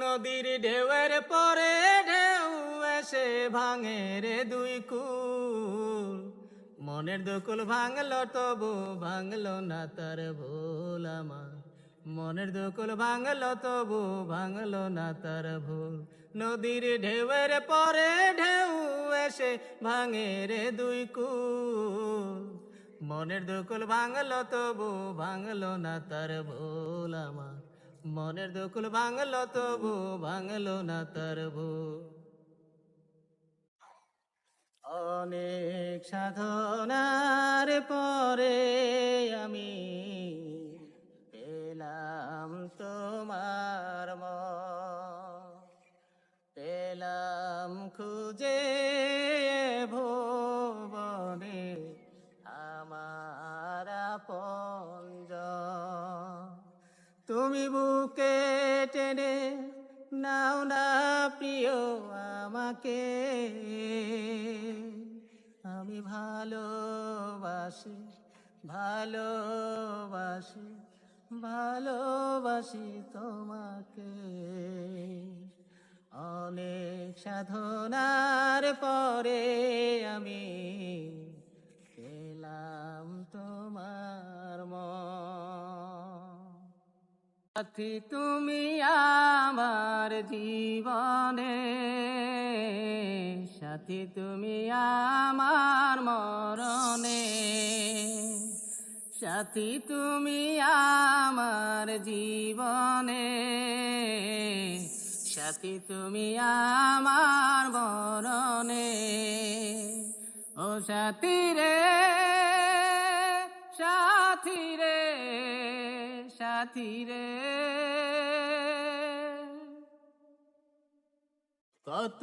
নদীর ঢেউয়ের পরে ঢেউ এসে ভাঙে রে দুই কুল, মনের দুকুল ভাঙলো তবু ভাঙলো না তার ভুল আমার, মনের দুকুল ভাঙলো তবু ভাঙলো না তার ভুল। নদীর ঢেউয়ের পরে ঢেউ এসে ভাঙে রে দুই কুল, মনের দুকুল ভাঙলো তবু ভাঙলো না তার ভুল আমার, মনের দুকুল ভাঙলো তবু ভাঙলো না তার ভুল। অনেক সাধনার পরে আমি পেলাম তোমার মন, পেলাম খুঁজে ভুবনে আমার আপনজন। তুমি বুকে টেনে নাও না প্রিয় আমাকে, আমি ভালোবাসি ভালোবাসি ভালোবাসি তোমাকে। অনেক সাধনার পরে আমি পেলাম তোমার মন। সাথী তুমি আমার জীবনে, সাথী তুমি আমার মরণে, সাথী তুমি আমার জীবনে, সাথী তুমি আমার মরণে। ও সাথী রে সাথী রে সাথী রে, কত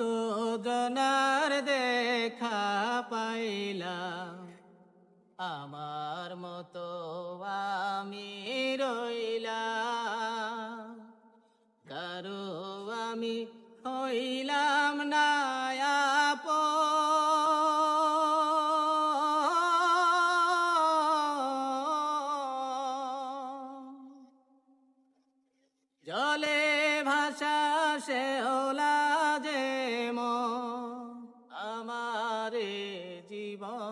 জনার দেখা পাইলাম, আমার মতো আমি রইলাম, কারো আমি হইলাম না আপন। জলে ভাষা সে ওলা যে আমারে জীবন।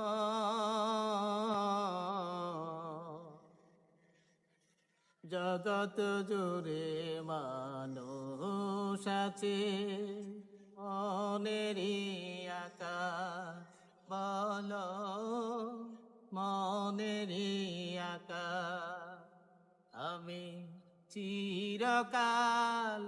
জগত জুড়ে মানুষ আছে, মনেরই আকার বলো, মনেরই আকার। আমি চিরকাল